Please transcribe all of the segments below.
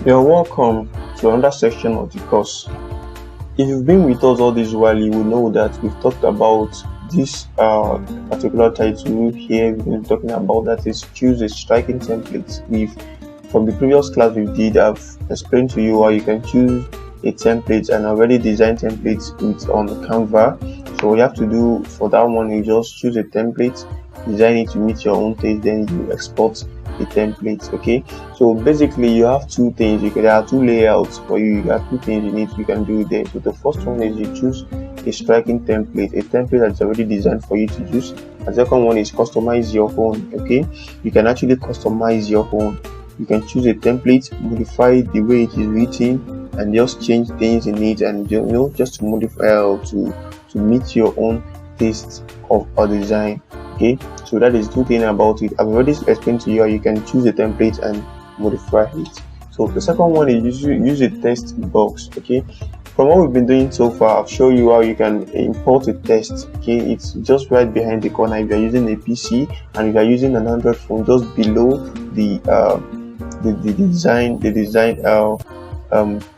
You're welcome to another section of the course. If you've been with us all this while, you will know that we've talked about this particular title here. We've been talking about that is choose a striking template. From the previous class we did, I've explained to you how you can choose a template and already designed templates on Canva. So what you have to do for that one is just choose a template, design it to meet your own taste, then you export the template. Okay, so basically you have two things. There are two layouts for you. You have two things you can do there. So the first one is you choose a striking template, a template that's already designed for you to use. The second one is customize your own. Okay, you can actually customize your own. You can choose a template, modify the way it is written, and just change things in it, and just to modify to meet your own taste of a design. Okay, so that is two things about it. I've already explained to you how you can choose a template and modify it. So the second one is use a text box. Okay, from what we've been doing so far, I've shown you how you can import a text. Okay, it's just right behind the corner if you're using a PC, and if you're using an Android phone, just below the design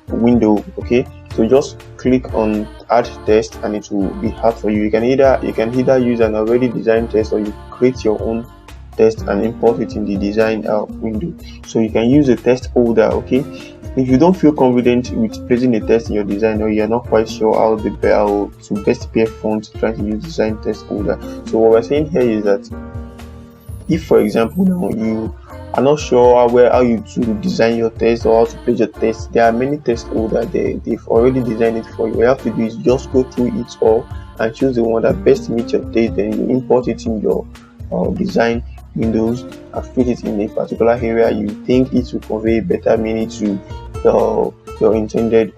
window. Okay, so just click on add text and it will be hard for you. You can either use an already designed text, or you create your own text and import it in the design window. So you can use a text holder. Okay, if you don't feel confident with placing a text in your design, or you're not quite sure how to best pair fonts trying to use design text holder, so what we're saying here is that if, for example, now you are not sure how you to design your text or how to place your text, there are many text holders there. They've already designed it for you. What you have to do is just go through it all and choose the one that best meets your taste. Then you import it in your design windows and fit it in a particular area you think it will convey better meaning to your intended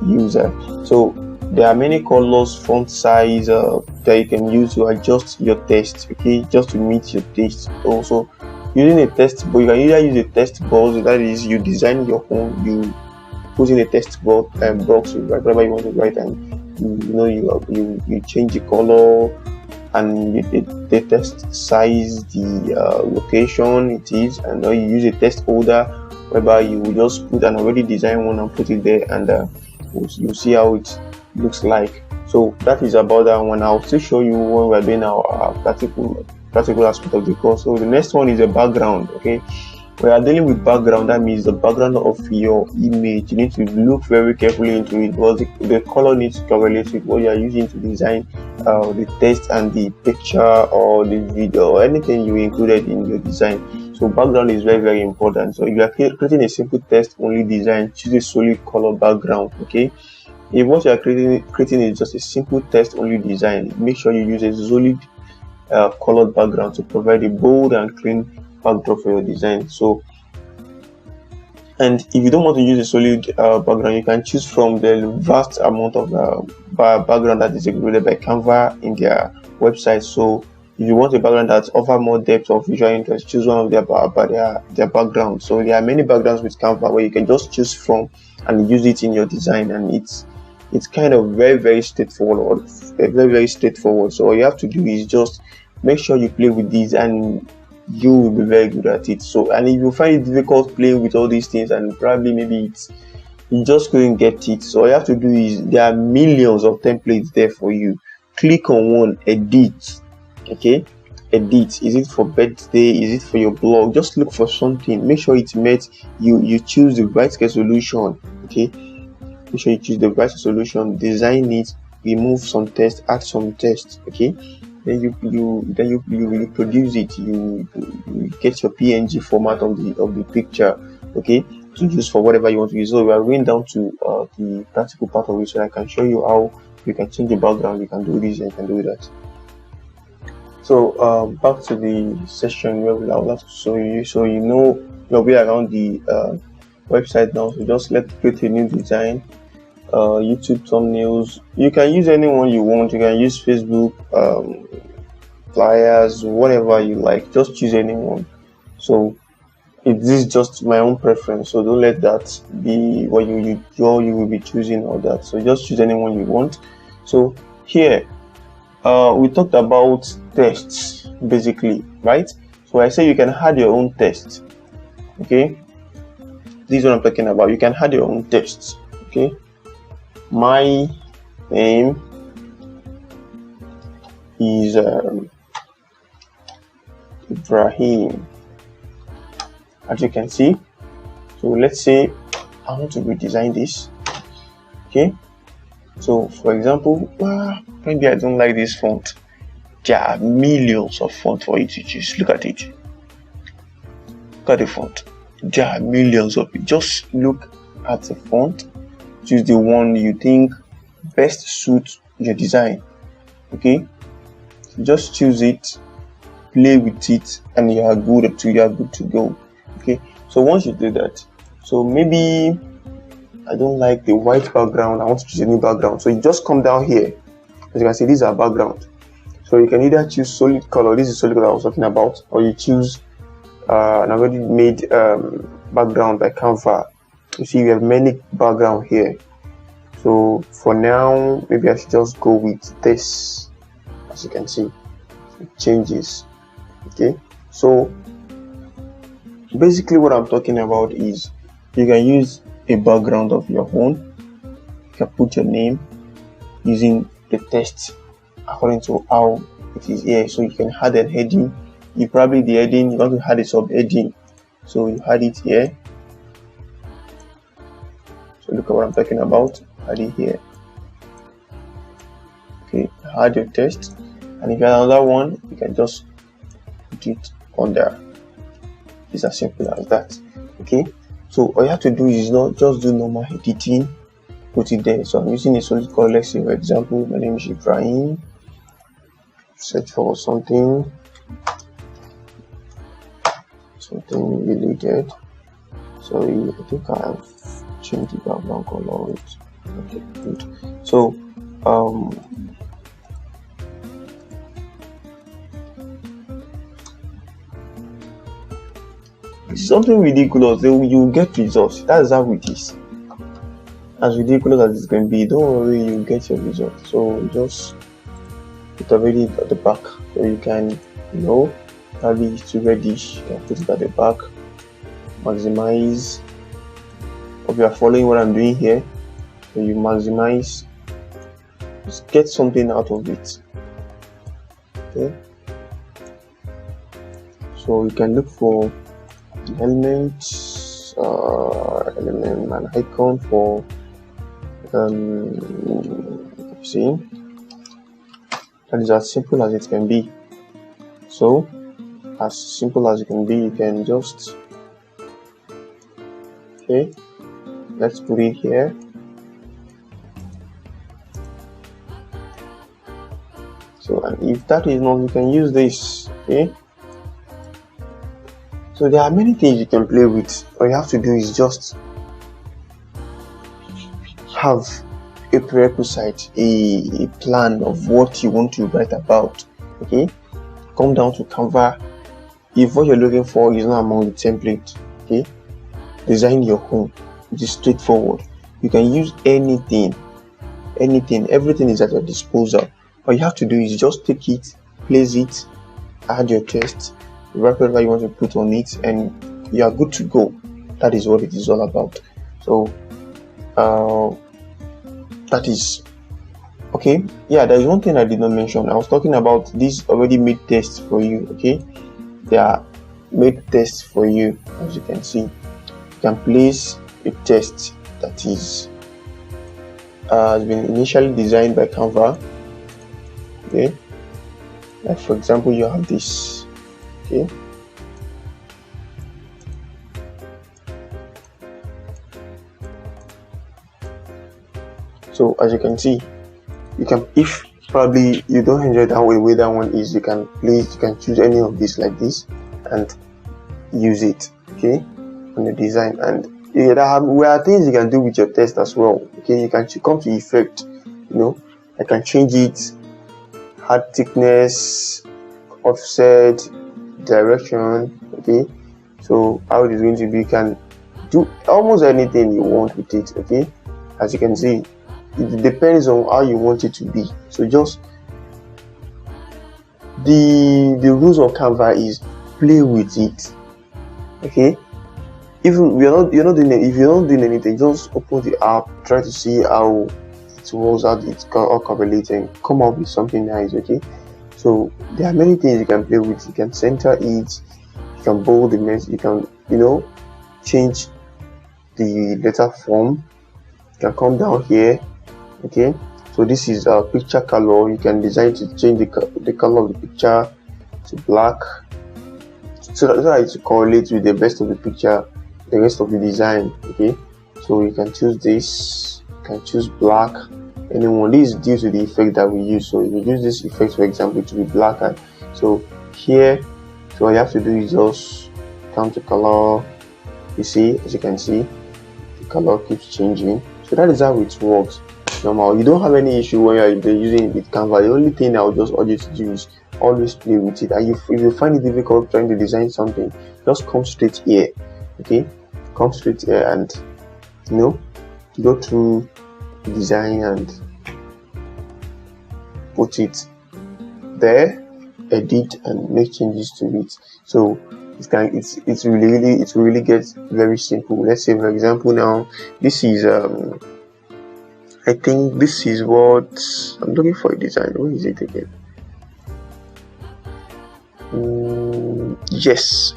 user. So there are many colors, font size that you can use to adjust your text. Okay, just to meet your taste. Also, using a text box, you can either use a text box, that is, you design your own, you put in a text box you write whatever you want to write, and you change the color and the text size, the location it is, and you use a text holder whereby you will just put an already designed one and put it there, and you'll see how it looks like. So that is about that one. I'll still show you when we're doing our practical aspect of the course. So the next one is a background. Okay, we are dealing with background. That means the background of your image. You need to look very carefully into it, because the color needs to correlate with what you are using to design the text and the picture or the video or anything you included in your design. So background is very, very important. So if you are creating a simple text only design, choose a solid color background. Okay, if what you are creating is just a simple text only design, make sure you use a solid colored background to provide a bold and clean backdrop for your design. So, and if you don't want to use a solid background, you can choose from the vast amount of background that is included by Canva in their website. So if you want a background that offers more depth of visual interest, choose one of their backgrounds. So there are many backgrounds with Canva where you can just choose from and use it in your design, and it's kind of very, very straightforward. So all you have to do is just make sure you play with these, and you will be very good at it. So, and if you find it difficult playing with all these things, and probably maybe you just couldn't get it, so all you have to do is, there are millions of templates there for you. Click on one, edit. Okay, edit. Is it for birthday? Is it for your blog? Just look for something. Make sure it's met. You choose the right solution. Okay, make sure you choose the right solution. Design it. Remove some text. Add some text. Okay. Then you produce it. You get your PNG format of the picture. Okay, to use for whatever you want to use. So we are going down to the practical part of it, so I can show you how you can change the background. You can do this and you can do that. So back to the session where I would like to show you, so you know your way around the website now. So just let's create a new design. YouTube thumbnails, you can use anyone you want. You can use Facebook, flyers, whatever you like. Just choose anyone. So this is just my own preference, so don't let that be what you will be choosing or that. So just choose anyone you want. So here we talked about tests basically, right? So I say you can add your own text. Okay, This is what I'm talking about. You can add your own text. Okay, my name is Ibrahim, as you can see. So let's say I want to redesign this. Okay, so for example, maybe I don't like this font. There are millions of fonts for you to choose. Look at it. Look at the font. There are millions of it. Just look at the font. Choose the one you think best suits your design. Okay, so just choose it, play with it, and you are good to go. Okay, so once you do that, so maybe I don't like the white background, I want to choose a new background. So you just come down here. As you can see, these are background. So you can either choose solid color, this is solid color I was talking about, or you choose an already made background by Canva. You see we have many background here. So for now, maybe I should just go with this. As you can see, it changes. Okay, so basically what I'm talking about is you can use a background of your own. You can put your name using the text according to how it is here. So you can add a heading. You probably the heading you want to add a subheading, so you add it here. So look at what I'm talking about. Add it here. Okay, add your text, and if you have another one, you can just put it on there. It's as simple as that. Okay, so all you have to do is not just do normal editing, put it there. So I'm using a solid color. Let's say for example, my name is Ibrahim. Search for something related. Sorry, I think I have changed the background color. Okay, good. So something ridiculous, you get results. That's how it is. As ridiculous as it can be, don't worry, you get your result. So just put already at the back, so you can, probably it's too reddish, you can put it at the back. Maximize. Hope you are following what I'm doing here. So you maximize, just get something out of it. Okay, so you can look for elements, element and icon for see, that is as simple as it can be. So as simple as it can be, you can just, okay, let's put it here. So and if that is not, you can use this. Okay, so there are many things you can play with. All you have to do is just have a prerequisite, a plan of what you want to write about. Okay, come down to Canva. If what you're looking for is not among the template, okay, design your own. It is straightforward. You can use anything, everything is at your disposal. All you have to do is just take it, place it, add your text, write whatever you want to put on it, and you are good to go. That is what it is all about. So that is okay. Yeah, there is one thing I did not mention. I was talking about this already made tests for you. Okay, they are made tests for you. As you can see, you can place a test that is has been initially designed by Canva. Okay, like for example, you have this. Okay, so as you can see, you can, if probably you don't enjoy that way that one is, you can choose any of these like this and use it, okay, on the design. And there are things you can do with your text as well. Okay, you can come to effect, I can change it, add thickness, offset, direction. Okay, so how it is going to be, you can do almost anything you want with it. Okay, as you can see, it depends on how you want it to be. So just the rules of Canva is play with it. Okay, Even you're not doing it, if you're not doing anything, just open the app, try to see how it works, how it's all correlating, come up with something nice. Okay, so there are many things you can play with. You can center it, you can bold the mess, you can change the letter form. You can come down here. Okay, so this is a picture color. You can design to change the color of the picture to black, so that it correlates with the rest of the picture, the rest of the design. Okay, so you can choose this, you can choose black, anyone. This is due to the effect that we use. So if you use this effect, for example, to be black, and so here, so all you have to do is just come to color. You see, as you can see, the color keeps changing. So that is how it works. Normal, you don't have any issue when you're using it with Canva. The only thing I would just urge you to do is always play with it. And if you find it difficult trying to design something, just come straight here. Okay, come straight here and go through design and put it there, edit and make changes to it. So it really gets very simple. Let's say, for example, now this is I think this is what I'm looking for. A design. Where is it again? Yes,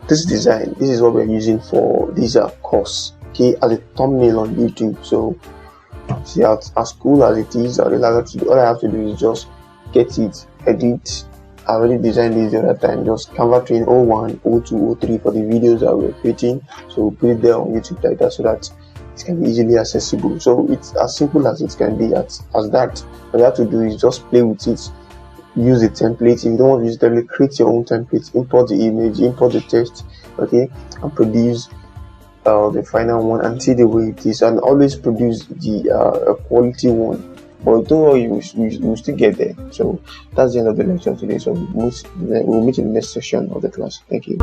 this design. This is what we're using for this course. Okay, as a thumbnail on YouTube. So see, as cool as it is, all I have to do is just get it, edit. I already designed this the other time. Just Canva Train 01, 02, 03 for the videos that we're creating. So we'll put it there on YouTube like that, so that it can be easily accessible. So it's as simple as it can be. As that, what you have to do is just play with it. Use the template. If you don't want to use the template, create your own template. Import the image, import the text. Okay, and produce the final one and see the way it is, and always produce the quality one. But don't worry, we'll still get there. So that's the end of the lecture today. So we'll meet in the next session of the class. Thank you.